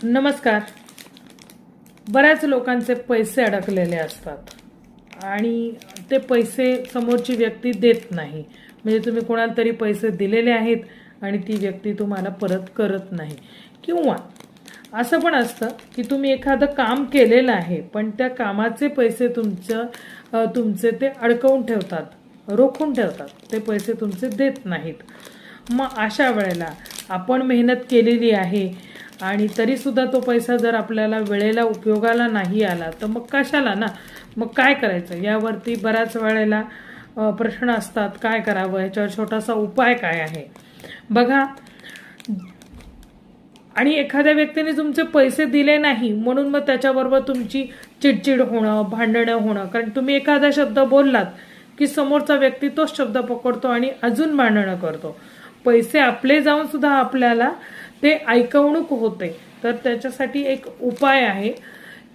नमस्कार. बऱ्याच लोकांचे पैसे अडकलेले असतात आणि ते पैसे समोरची व्यक्ती देत नाही. म्हणजे तुम्ही कोणाला तरी पैसे दिलेले आहेत आणि ती व्यक्ती तुम्हाला परत करत नाही. किंवा असं पण असतं की तुम्ही एखादं काम केलेलं आहे पण त्या कामाचे पैसे तुमचे ते अडकवून ठेवतात, रोखून ठेवतात, ते पैसे तुमचे देत नाहीत. मग अशा वेळेला आपण मेहनत केलेली आहे आणि तरीसुद्धा तो पैसा जर आपल्याला वेळेला उपयोगाला नाही आला तर मग कशाला ना. मग काय करायचं यावरती बऱ्याच वेळेला प्रश्न असतात. काय करावं, याच्यावर छोटासा उपाय काय आहे बघा. आणि एखाद्या व्यक्तीने तुमचे पैसे दिले नाही म्हणून मग त्याच्याबरोबर तुमची चिडचिड होणं, भांडणं होणं, कारण तुम्ही एखादा शब्द बोललात की समोरचा व्यक्ती तोच शब्द पकडतो आणि अजून भांडणं करतो. पैसे आपले जाऊन सुद्धा आपल्याला ते ऐकवणूक होते. तर त्याच्यासाठी एक उपाय आहे.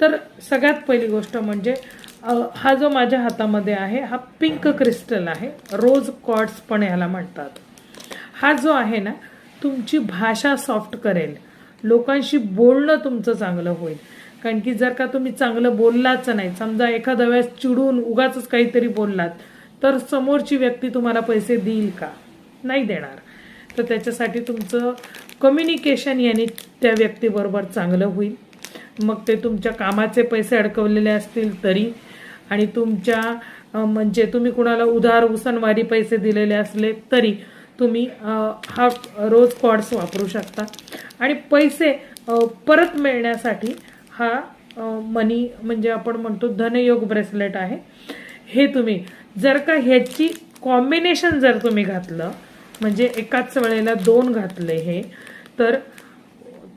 तर सगळ्यात पहिली गोष्ट म्हणजे हा जो माझ्या हातामध्ये आहे हा पिंक क्रिस्टल आहे, रोज क्वार्ट्स पण याला म्हणतात. हा जो आहे ना तुमची भाषा सॉफ्ट करेल, लोकांशी बोलणं तुमचं चांगलं होईल. कारण की जर का तुम्ही चांगलं बोललाच नाही, समजा एखाद्या वेळेस चिडून उगाच काहीतरी बोललात तर समोरची व्यक्ती तुम्हाला पैसे देईल का? नाही देणार. तर त्याच्यासाठी तुमचं कम्युनिकेशन याने त्या व्यक्तीबरोबर चांगलं होईल. मग ते तुमच्या कामाचे पैसे अडकवलेले असतील तरी, आणि तुमच्या म्हणजे तुम्ही कुणाला उधार उसनवारी पैसे दिलेले असले तरी तुम्ही हा रोज क्वार्ट्स वापरू शकता. आणि पैसे परत मिळण्यासाठी हा मनी म्हणजे आपण म्हणतो धनयोग ब्रेसलेट आहे. हे तुम्ही जर का ह्याची कॉम्बिनेशन जर तुम्ही घातलं, म्हणजे एकाच वेळेला 2 घातले हे, तर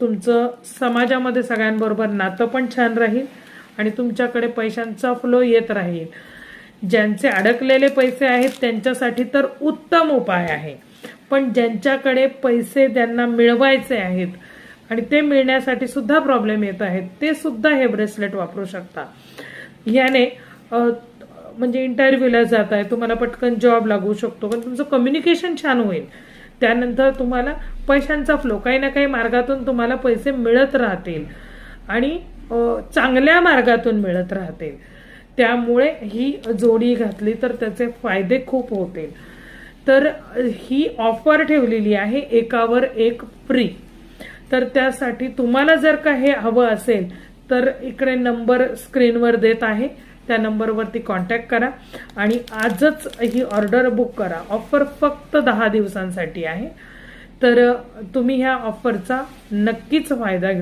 तुमचं समाजामध्ये सगळ्यांबरोबर नातं पण छान राहील आणि तुमच्याकडे पैशांचा फ्लो येत राहील. ज्यांचे अडकलेले पैसे आहेत त्यांच्यासाठी तर उत्तम उपाय आहे. पण ज्यांच्याकडे पैसे त्यांना मिळवायचे आहेत आणि ते मिळण्यासाठी सुद्धा प्रॉब्लेम येत आहेत, ते सुद्धा हे ब्रेसलेट वापरू शकता. याने म्हणजे इंटरव्ह्यूला जात आहे, तुम्हाला पटकन जॉब लागू शकतो, पण तुमचं कम्युनिकेशन छान होईल. त्यानंतर तुम्हाला पैशांचा फ्लो काही ना काही मार्गातून तुम्हाला पैसे मिळत राहतील आणि चांगल्या मार्गातून मिळत राहतील. त्यामुळे ही जोडी घातली तर त्याचे फायदे खूप होतील. तर ही ऑफर ठेवलेली आहे, एकावर एक फ्री. तर त्यासाठी तुम्हाला जर का हे हवं असेल तर इकडे नंबर स्क्रीनवर देत आहे, त्या नंबरवरती कॉन्टॅक्ट करा आणि आजच ही ऑर्डर बुक करा. ऑफर फक्त 10 दिवसांसाठी आहे. तर तुम्ही ह्या ऑफरचा नक्कीच फायदा घ्या.